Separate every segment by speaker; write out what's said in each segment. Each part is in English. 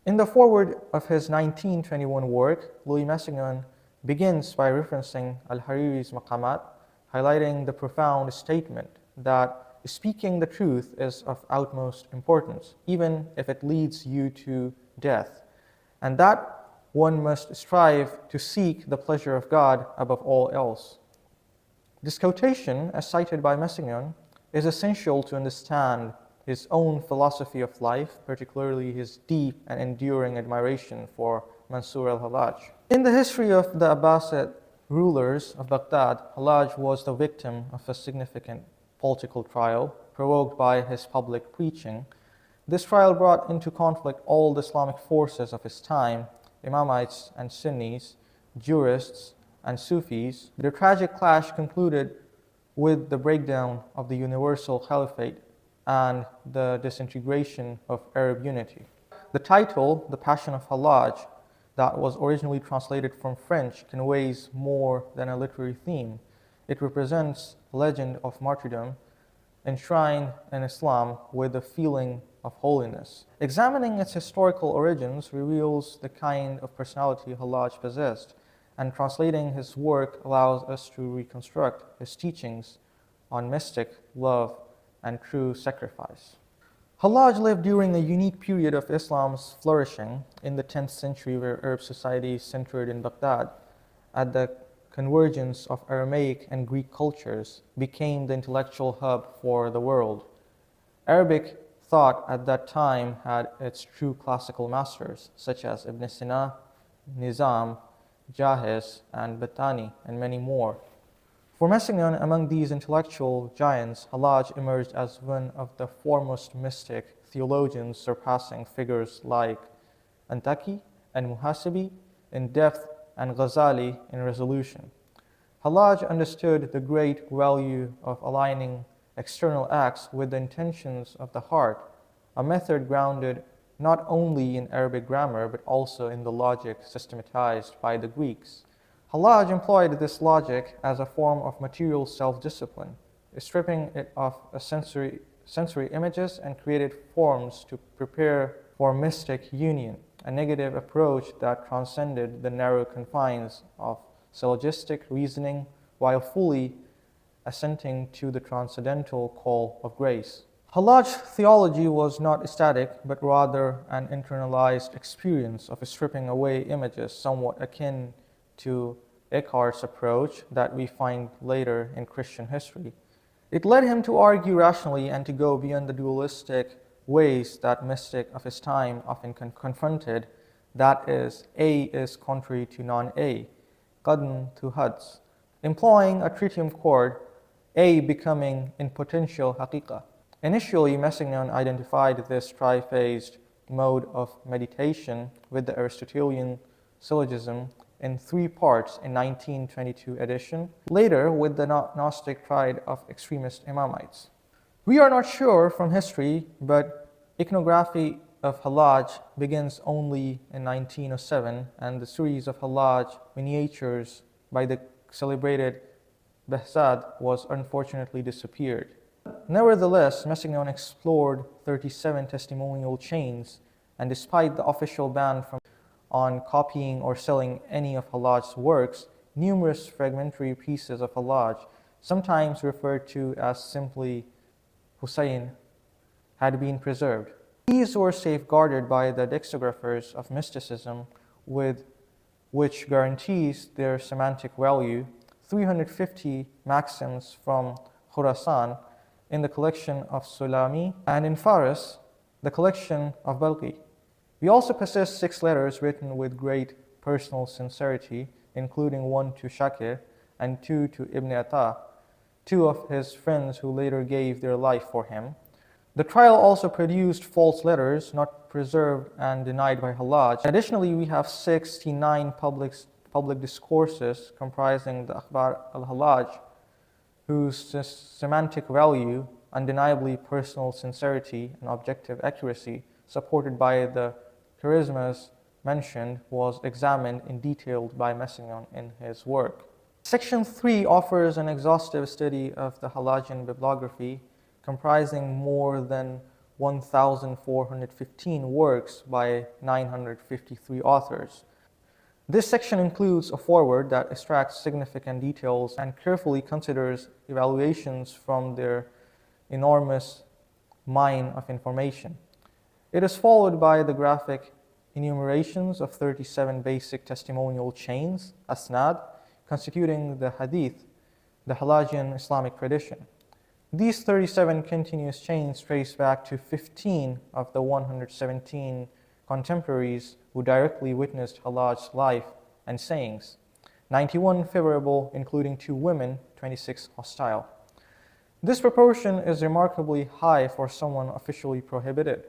Speaker 1: In the foreword of his 1921 work, Louis Massignon begins by referencing al-Hariri's Maqamat, highlighting the profound statement that speaking the truth is of utmost importance, even if it leads you to death, and that one must strive to seek the pleasure of God above all else. This quotation, as cited by Massignon, is essential to understand his own philosophy of life, particularly his deep and enduring admiration for Mansur al-Hallaj. In the history of the Abbasid rulers of Baghdad, Hallaj was the victim of a significant political trial provoked by his public preaching. This trial brought into conflict all the Islamic forces of his time, Imamites and Sunnis, jurists and Sufis. The tragic clash concluded with the breakdown of the universal caliphate and the disintegration of Arab unity. The title, The Passion of Hallaj, that was originally translated from French, conveys more than a literary theme. It represents a legend of martyrdom enshrined in Islam with a feeling of holiness. Examining its historical origins reveals the kind of personality Hallaj possessed, and translating his work allows us to reconstruct his teachings on mystic love and true sacrifice. Hallaj lived during a unique period of Islam's flourishing in the 10th century, where Arab society centered in Baghdad. At the convergence of Aramaic and Greek cultures became the intellectual hub for the world. Arabic thought at that time had its true classical masters, such as Ibn Sina, Nizam, Jahiz, and Battani, and many more. For Massignon, among these intellectual giants, Hallaj emerged as one of the foremost mystic theologians, surpassing figures like Antaki and Muhasibi in depth and Ghazali in resolution. Hallaj understood the great value of aligning external acts with the intentions of the heart, a method grounded not only in Arabic grammar but also in the logic systematized by the Greeks. Hallaj employed this logic as a form of material self-discipline, stripping it of sensory images and created forms to prepare for mystic union, a negative approach that transcended the narrow confines of syllogistic reasoning while fully assenting to the transcendental call of grace. Hallaj's theology was not static, but rather an internalized experience of stripping away images, somewhat akin to Eckhart's approach that we find later in Christian history. It led him to argue rationally and to go beyond the dualistic ways that mystics of his time often confronted, that is, A is contrary to non-A, qadn to hads, employing a tritium chord, A becoming in potential haqiqah. Initially, Massignon identified this tri-phased mode of meditation with the Aristotelian syllogism in 3 parts in 1922 edition, later with the Gnostic triad of extremist Imamites. We are not sure from history, but iconography of Hallaj begins only in 1907, and the series of Hallaj miniatures by the celebrated Behzad was unfortunately disappeared. Nevertheless, Massignon explored 37 testimonial chains, and despite the official ban on copying or selling any of Hallaj's works, numerous fragmentary pieces of Hallaj, sometimes referred to as simply Hussein, had been preserved. These were safeguarded by the dextrographers of mysticism, with which guarantees their semantic value, 350 maxims from Khurasan in the collection of Sulami, and in Faris, the collection of Balqi. We also possess 6 letters written with great personal sincerity, including 1 to Shakir and 2 to Ibn Atta, 2 of his friends who later gave their life for him. The trial also produced false letters, not preserved and denied by Hallaj. Additionally, we have 69 public discourses comprising the Akhbar al-Hallaj, whose semantic value, undeniably personal sincerity and objective accuracy, supported by the charismas mentioned, was examined in detail by Massignon in his work. Section 3 offers an exhaustive study of the Hallajian bibliography, comprising more than 1,415 works by 953 authors. This section includes a foreword that extracts significant details and carefully considers evaluations from their enormous mine of information. It is followed by the graphic enumerations of 37 basic testimonial chains, asnad, constituting the hadith, the Halajian Islamic tradition. These 37 continuous chains trace back to 15 of the 117 contemporaries who directly witnessed Hallaj's life and sayings, 91 favorable, including 2 women, 26 hostile. This proportion is remarkably high for someone officially prohibited.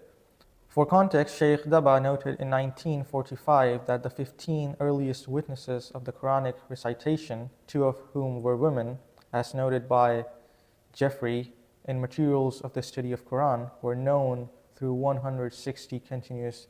Speaker 1: For context, Sheikh Daba noted in 1945 that the 15 earliest witnesses of the Quranic recitation, 2 of whom were women, as noted by Jeffrey in Materials of the Study of Quran, were known through 160 continuous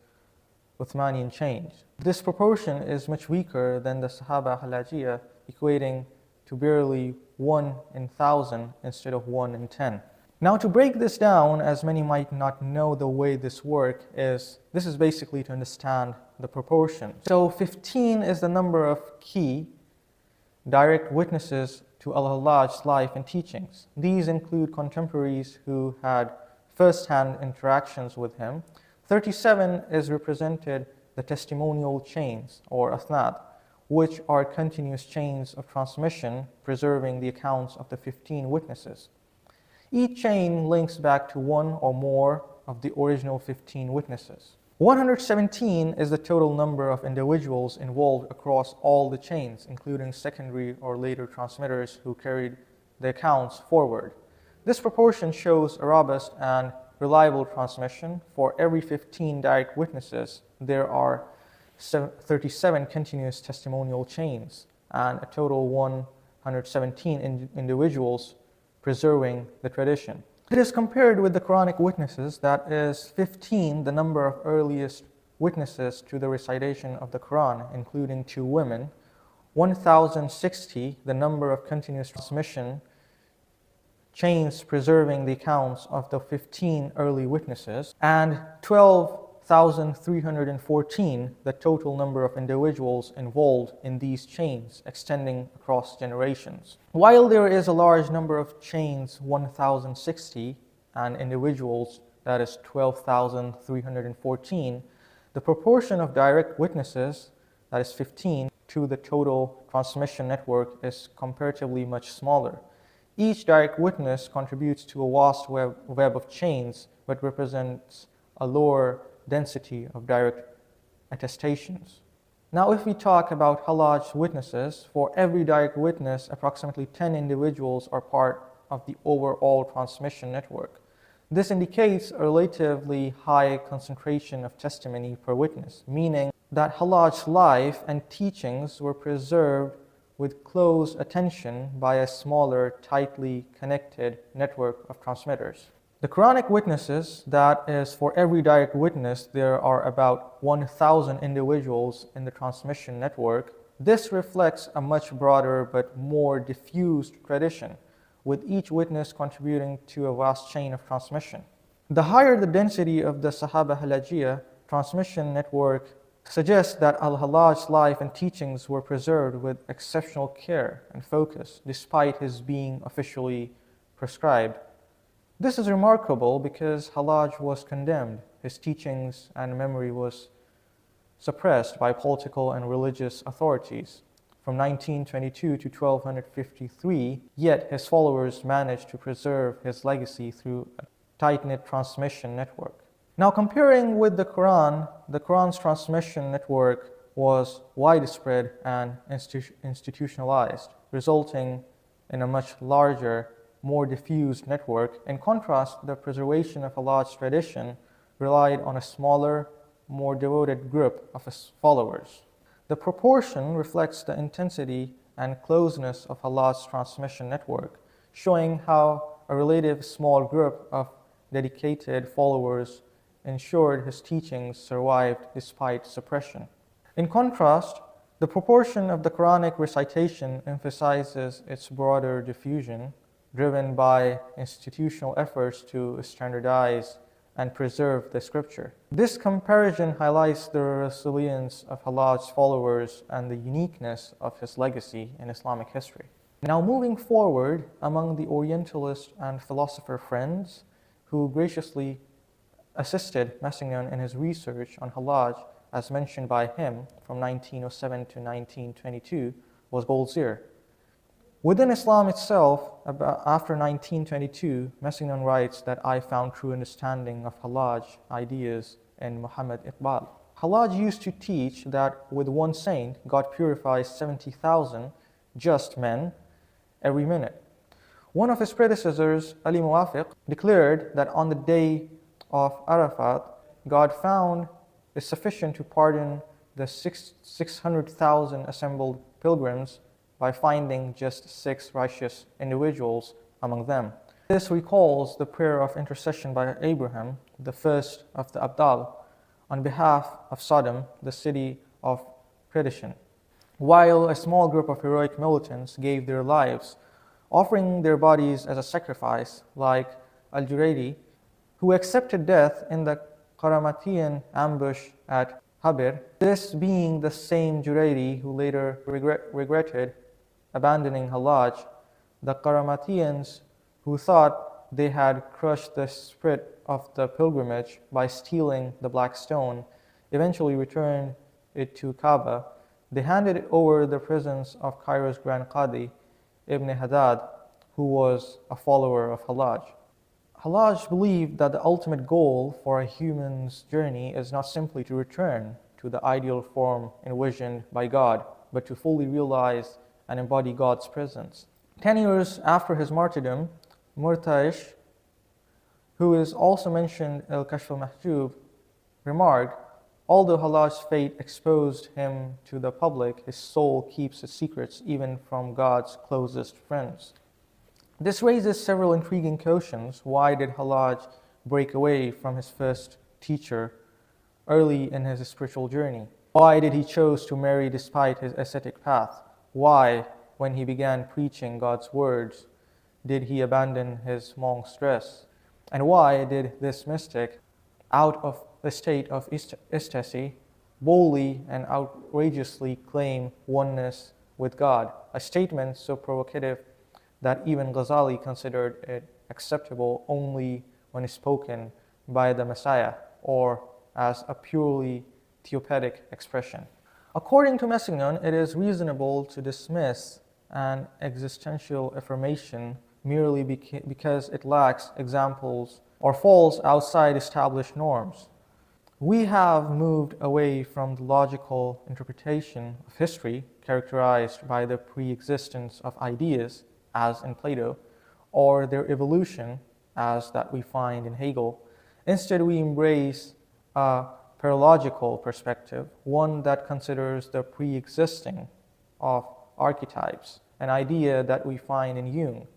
Speaker 1: Uthmanian chains. This proportion is much weaker than the Sahaba Halajiyya, equating to barely 1 in 1,000 instead of 1 in 10. Now, to break this down, as many might not know the way this works, this is basically to understand the proportion. So 15 is the number of key direct witnesses to al-Hallaj's life and teachings. These include contemporaries who had first-hand interactions with him. 37 is represented the testimonial chains, or athnad, which are continuous chains of transmission preserving the accounts of the 15 witnesses. Each chain links back to one or more of the original 15 witnesses. 117 is the total number of individuals involved across all the chains, including secondary or later transmitters who carried the accounts forward. This proportion shows a robust and reliable transmission. For every 15 direct witnesses, there are 37 continuous testimonial chains and a total 117 individuals preserving the tradition. It is compared with the Quranic witnesses, that is 15, the number of earliest witnesses to the recitation of the Quran, including 2 women, 1,060, the number of continuous transmission chains preserving the accounts of the 15 early witnesses, and 12,314, the total number of individuals involved in these chains extending across generations. While there is a large number of chains, 1,060, and individuals, that is 12,314, the proportion of direct witnesses, that is 15, to the total transmission network is comparatively much smaller. Each direct witness contributes to a vast web of chains, but represents a lower density of direct attestations. Now, if we talk about Hallaj witnesses, for every direct witness, approximately 10 individuals are part of the overall transmission network. This indicates a relatively high concentration of testimony per witness, meaning that Hallaj's life and teachings were preserved with close attention by a smaller, tightly connected network of transmitters. The Quranic witnesses, that is, for every direct witness, there are about 1,000 individuals in the transmission network. This reflects a much broader but more diffused tradition, with each witness contributing to a vast chain of transmission. The higher the density of the Sahaba Halajiyya transmission network suggests that al-Hallaj's life and teachings were preserved with exceptional care and focus, despite his being officially prescribed. This is remarkable because Hallaj was condemned, his teachings and memory was suppressed by political and religious authorities from 1922 to 1253, yet his followers managed to preserve his legacy through a tight-knit transmission network. Now, comparing with the Quran's transmission network was widespread and institutionalized, resulting in a much larger, more diffused network. In contrast, the preservation of Hallaj's tradition relied on a smaller, more devoted group of his followers. The proportion reflects the intensity and closeness of Hallaj's transmission network, showing how a relative small group of dedicated followers ensured his teachings survived despite suppression. In contrast, the proportion of the Quranic recitation emphasizes its broader diffusion, driven by institutional efforts to standardize and preserve the scripture. This comparison highlights the resilience of Hallaj's followers and the uniqueness of his legacy in Islamic history. Now moving forward, among the Orientalist and philosopher friends who graciously assisted Massignon in his research on Hallaj, as mentioned by him from 1907 to 1922, was Goldziher. Within Islam itself, after 1922, Massignon writes that I found true understanding of Hallaj ideas in Muhammad Iqbal. Hallaj used to teach that with one saint, God purifies 70,000 just men every minute. One of his predecessors, Ali Muwafiq, declared that on the day of Arafat, God found is sufficient to pardon the 600,000 assembled pilgrims by finding just 6 righteous individuals among them. This recalls the prayer of intercession by Abraham, the first of the Abdal, on behalf of Sodom, the city of perdition, while a small group of heroic militants gave their lives, offering their bodies as a sacrifice, like al-Juraydi, who accepted death in the Karamatian ambush at Habir, this being the same Juraydi who later regretted abandoning Hallaj. The Karamatians, who thought they had crushed the spirit of the pilgrimage by stealing the black stone, eventually returned it to Kaaba. They handed it over the presence of Cairo's Grand Qadi, Ibn Haddad, who was a follower of Hallaj. Hallaj believed that the ultimate goal for a human's journey is not simply to return to the ideal form envisioned by God, but to fully realize and embody God's presence. 10 years after his martyrdom, Murtaish, who is also mentioned in Al-Kashf al-Mahjub, remarked, although Hallaj's fate exposed him to the public, his soul keeps its secrets even from God's closest friends. This raises several intriguing questions. Why did Hallaj break away from his first teacher early in his spiritual journey? Why did he choose to marry despite his ascetic path? Why, when he began preaching God's words, did he abandon his monk's dress? And why did this mystic, out of the state of ecstasy, boldly and outrageously claim oneness with God? A statement so provocative that even Ghazali considered it acceptable only when spoken by the Messiah or as a purely theopedic expression. According to Massignon, it is reasonable to dismiss an existential affirmation merely because it lacks examples or falls outside established norms. We have moved away from the logical interpretation of history characterized by the pre-existence of ideas, as in Plato, or their evolution, as that we find in Hegel. Instead, we embrace a paralogical perspective, one that considers the pre-existing of archetypes, an idea that we find in Jung,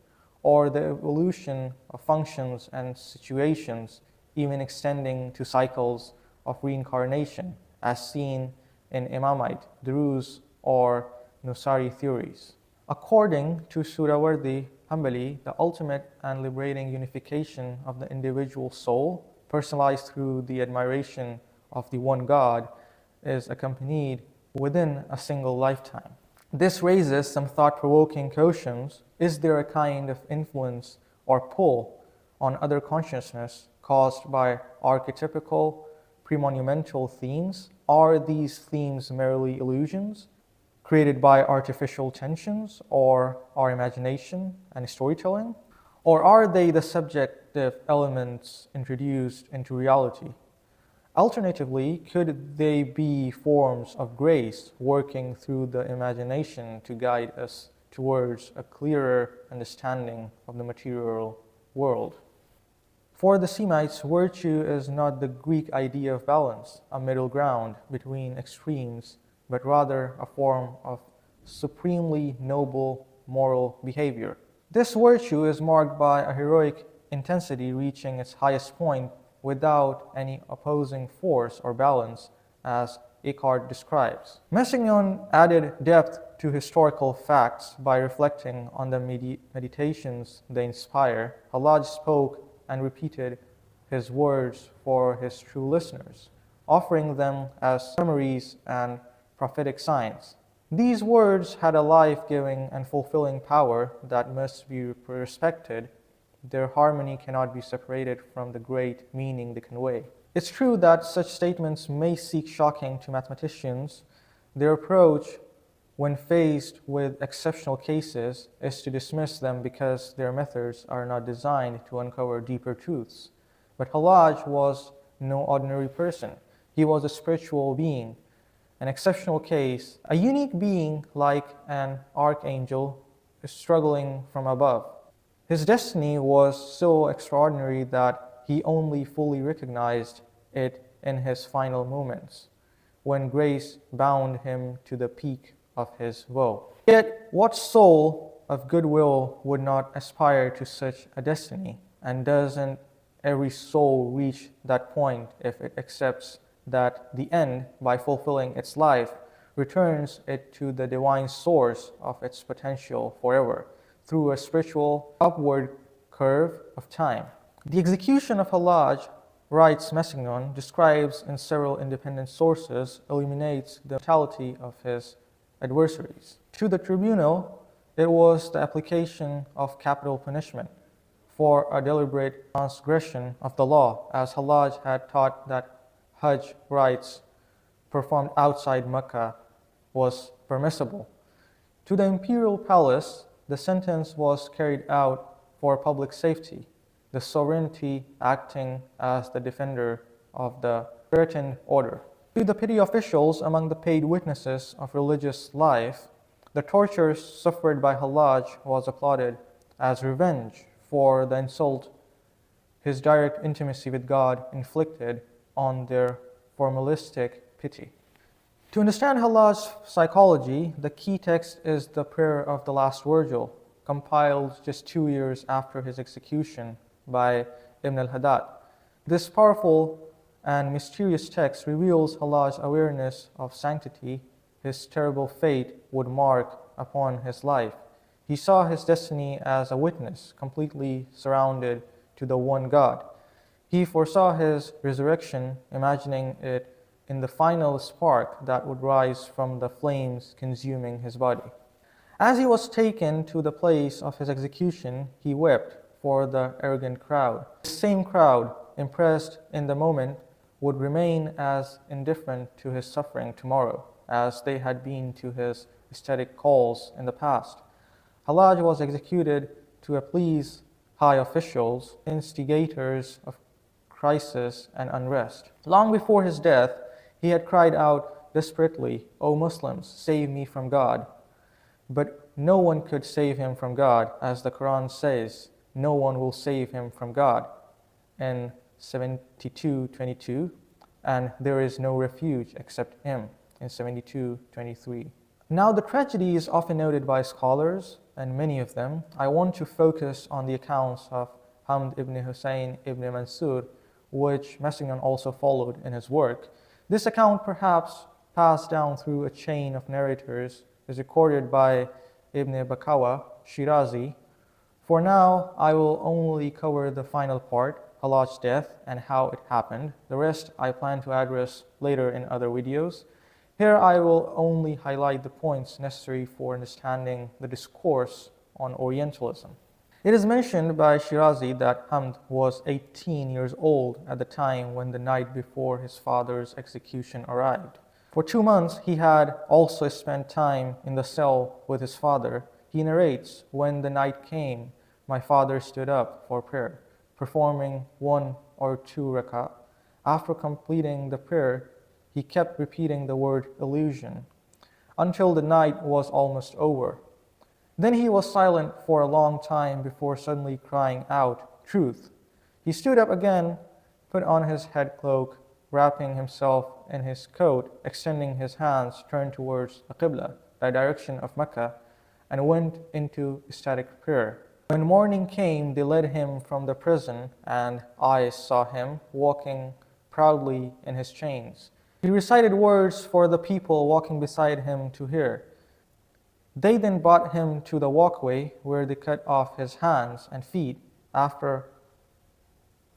Speaker 1: or the evolution of functions and situations, even extending to cycles of reincarnation, as seen in Imamite, Druze, or Nusari theories. According to Surawardi Hanbali, the ultimate and liberating unification of the individual soul, personalized through the admiration of the one God, is accompanied within a single lifetime. This raises some thought-provoking questions. Is there a kind of influence or pull on other consciousness caused by archetypical, premonumental themes? Are these themes merely illusions created by artificial tensions or our imagination and storytelling? Or are they the subjective elements introduced into reality? Alternatively, could they be forms of grace working through the imagination to guide us towards a clearer understanding of the material world? For the Semites, virtue is not the Greek idea of balance, a middle ground between extremes, but rather a form of supremely noble moral behavior. This virtue is marked by a heroic intensity reaching its highest point without any opposing force or balance, as Eckhart describes. Massignon added depth to historical facts by reflecting on the meditations they inspire. Hallaj spoke and repeated his words for his true listeners, offering them as summaries and prophetic signs. These words had a life-giving and fulfilling power that must be respected. Their harmony cannot be separated from the great meaning they convey. It's true that such statements may seem shocking to mathematicians. Their approach, when faced with exceptional cases, is to dismiss them because their methods are not designed to uncover deeper truths. But Hallaj was no ordinary person. He was a spiritual being, an exceptional case, a unique being like an archangel struggling from above. His destiny was so extraordinary that he only fully recognized it in his final moments, when grace bound him to the peak of his woe. Yet, what soul of goodwill would not aspire to such a destiny? And doesn't every soul reach that point if it accepts that the end, by fulfilling its life, returns it to the divine source of its potential forever, through a spiritual upward curve of time? The execution of Hallaj, writes Massignon, describes in several independent sources, illuminates the brutality of his adversaries. To the tribunal, it was the application of capital punishment for a deliberate transgression of the law, as Hallaj had taught that Hajj rites performed outside Mecca was permissible. To the imperial palace, the sentence was carried out for public safety, the sovereignty acting as the defender of the threatened order. To the petty officials among the paid witnesses of religious life, the torture suffered by Hallaj was applauded as revenge for the insult his direct intimacy with God inflicted on their formalistic pity. To understand Hallaj's psychology, the key text is the Prayer of the Last Virgil, compiled just 2 years after his execution by Ibn al-Haddad. This powerful and mysterious text reveals Hallaj's awareness of sanctity. His terrible fate would mark upon his life. He saw his destiny as a witness, completely surrounded to the one God. He foresaw his resurrection, imagining it in the final spark that would rise from the flames consuming his body. As he was taken to the place of his execution, he wept for the arrogant crowd. The same crowd, impressed in the moment, would remain as indifferent to his suffering tomorrow as they had been to his ecstatic calls in the past. Hallaj was executed to appease high officials, instigators of crisis and unrest. Long before his death, he had cried out desperately, "O Muslims, save me from God." But no one could save him from God, as the Quran says, no one will save him from God in 72:22, and there is no refuge except him in 72:23. Now, the tragedy is often noted by scholars, and many of them. I want to focus on the accounts of Hamd ibn Hussein ibn Mansur, which Massignon also followed in his work. This account, perhaps passed down through a chain of narrators, is recorded by Ibn Bakawa, Shirazi. For now, I will only cover the final part, Hallaj's death and how it happened. The rest I plan to address later in other videos. Here I will only highlight the points necessary for understanding the discourse on Orientalism. It is mentioned by Shirazi that Hamd was 18 years old at the time when the night before his father's execution arrived. For 2 months, he had also spent time in the cell with his father. He narrates, "When the night came, my father stood up for prayer, performing 1 or 2 rak'ah. After completing the prayer, he kept repeating the word illusion until the night was almost over. Then he was silent for a long time before suddenly crying out, 'Truth!' He stood up again, put on his head cloak, wrapping himself in his coat, extending his hands turned towards the Qibla, the direction of Mecca, and went into ecstatic prayer. When morning came, they led him from the prison, and I saw him walking proudly in his chains. He recited words for the people walking beside him to hear. They then brought him to the walkway where they cut off his hands and feet. After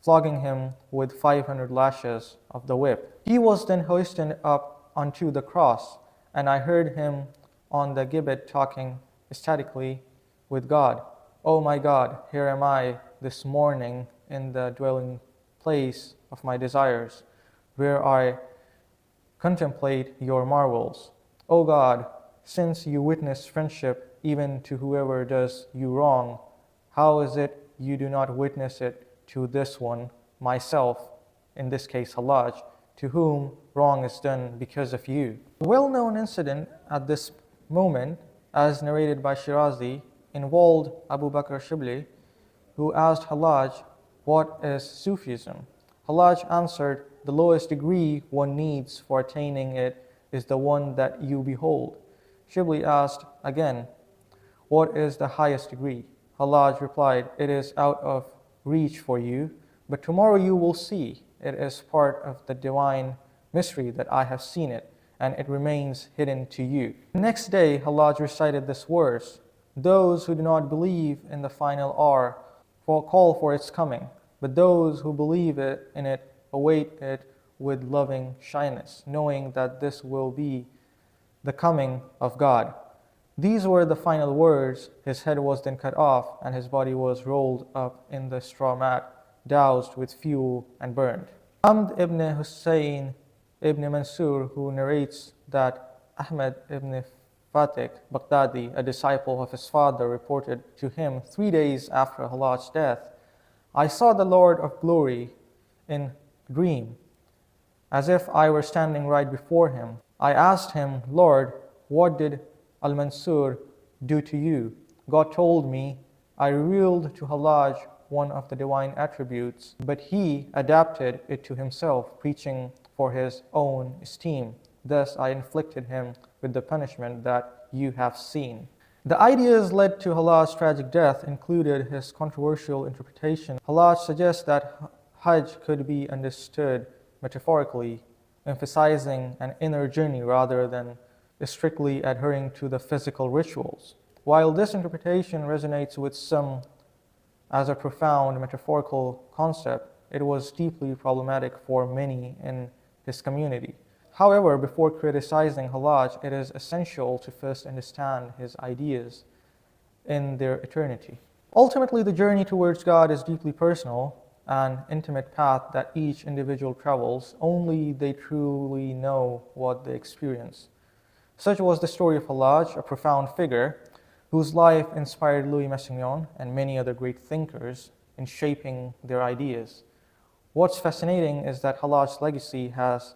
Speaker 1: flogging him with 500 lashes of the whip. He was then hoisted up onto the cross, and I heard him on the gibbet talking ecstatically with God. "Oh my God, here am I this morning in the dwelling place of my desires, where I contemplate your marvels. O God, since you witness friendship even to whoever does you wrong, how is it you do not witness it to this one, myself, in this case Hallaj, to whom wrong is done because of you?" A well-known incident at this moment, as narrated by Shirazi, involved Abu Bakr Shibli, who asked Hallaj, "What is Sufism?" Hallaj answered, "The lowest degree one needs for attaining it is the one that you behold." Shibli asked again, "What is the highest degree?" Hallaj replied, "It is out of reach for you, but tomorrow you will see. It is part of the divine mystery that I have seen it, and it remains hidden to you." The next day, Hallaj recited this verse, "Those who do not believe in the final hour call for its coming, but those who believe in it await it with loving shyness, knowing that this will be the coming of God." These were the final words. His head was then cut off, and his body was rolled up in the straw mat, doused with fuel, and burned. Hamd ibn Hussein ibn Mansur, who narrates that Ahmed ibn Fatih Baghdadi, a disciple of his father, reported to him 3 days after Hallaj's death, "I saw the Lord of Glory in a dream, as if I were standing right before him. I asked him, 'Lord, what did al-Mansur do to you?' God told me, 'I revealed to Hallaj one of the divine attributes, but he adapted it to himself, preaching for his own esteem. Thus I inflicted him with the punishment that you have seen." The ideas led to Hallaj's tragic death included his controversial interpretation. Hallaj suggests that Hajj could be understood metaphorically, emphasizing an inner journey rather than strictly adhering to the physical rituals. While this interpretation resonates with some as a profound metaphorical concept, it was deeply problematic for many in his community. However, before criticizing Hallaj, it is essential to first understand his ideas in their eternity. Ultimately, the journey towards God is deeply personal, an intimate path that each individual travels. Only they truly know what they experience. Such was the story of Hallaj, a profound figure whose life inspired Louis Massignon and many other great thinkers in shaping their ideas. What's fascinating is that Hallaj's legacy has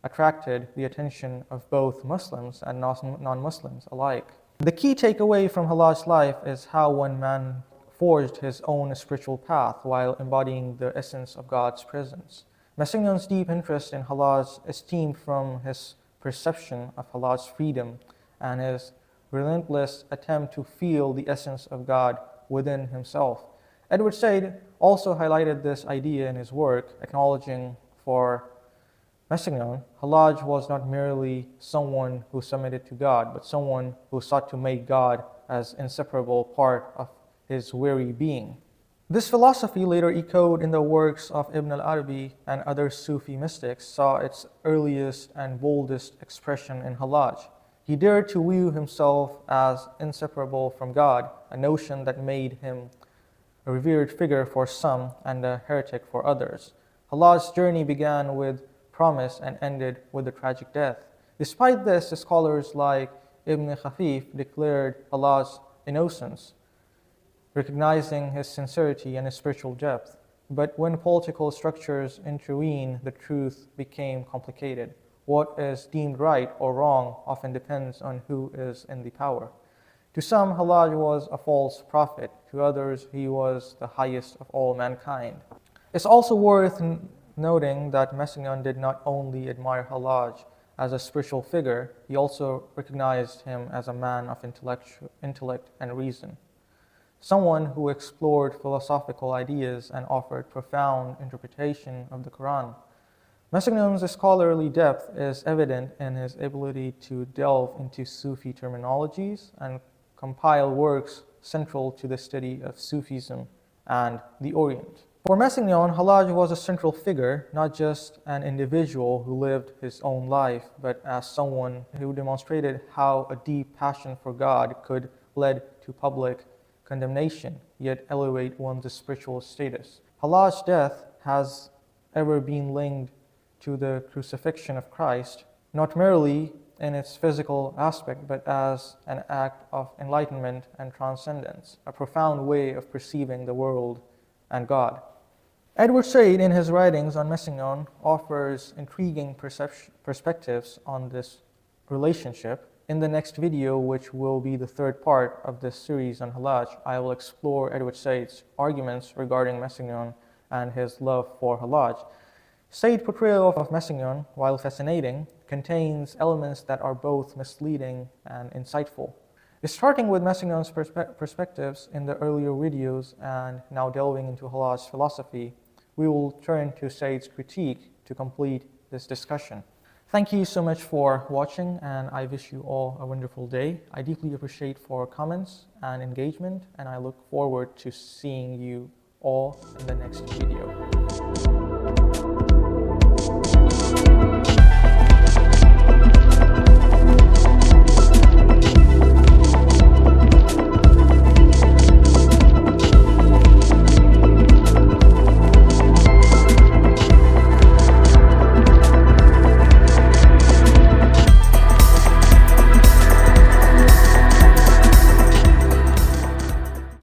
Speaker 1: attracted the attention of both Muslims and non-Muslims alike. The key takeaway from Hallaj's life is how one man forged his own spiritual path while embodying the essence of God's presence. Massignon's deep interest in Hallaj stemmed from his perception of Hallaj's freedom and his relentless attempt to feel the essence of God within himself. Edward Said also highlighted this idea in his work, acknowledging for Massignon, Hallaj was not merely someone who submitted to God, but someone who sought to make God as inseparable part of his very being. This philosophy, later echoed in the works of Ibn al-Arabi and other Sufi mystics, saw its earliest and boldest expression in Hallaj. He dared to view himself as inseparable from God, a notion that made him a revered figure for some and a heretic for others. Hallaj's journey began with promise and ended with a tragic death. Despite this, scholars like Ibn Khafif declared Hallaj's innocence, recognizing his sincerity and his spiritual depth. But when political structures intervene, the truth became complicated. What is deemed right or wrong often depends on who is in the power. To some, Hallaj was a false prophet. To others, he was the highest of all mankind. It's also worth noting that Massignon did not only admire Hallaj as a spiritual figure, he also recognized him as a man of intellect and reason, someone who explored philosophical ideas and offered profound interpretation of the Quran. Massignon's scholarly depth is evident in his ability to delve into Sufi terminologies and compile works central to the study of Sufism and the Orient. For Massignon, Hallaj was a central figure, not just an individual who lived his own life, but as someone who demonstrated how a deep passion for God could lead to public condemnation, yet elevate one's spiritual status. Hallaj's death has ever been linked to the crucifixion of Christ, not merely in its physical aspect, but as an act of enlightenment and transcendence, a profound way of perceiving the world and God. Edward Said, in his writings on Massignon, offers intriguing perspectives on this relationship. In the next video, which will be the third part of this series on Hallaj, I will explore Edward Said's arguments regarding Massignon and his love for Hallaj. Said's portrayal of Massignon, while fascinating, contains elements that are both misleading and insightful. Starting with Massignon's perspectives in the earlier videos and now delving into Hallaj's philosophy, we will turn to Said's critique to complete this discussion. Thank you so much for watching, and I wish you all a wonderful day. I deeply appreciate for comments and engagement, and I look forward to seeing you all in the next video.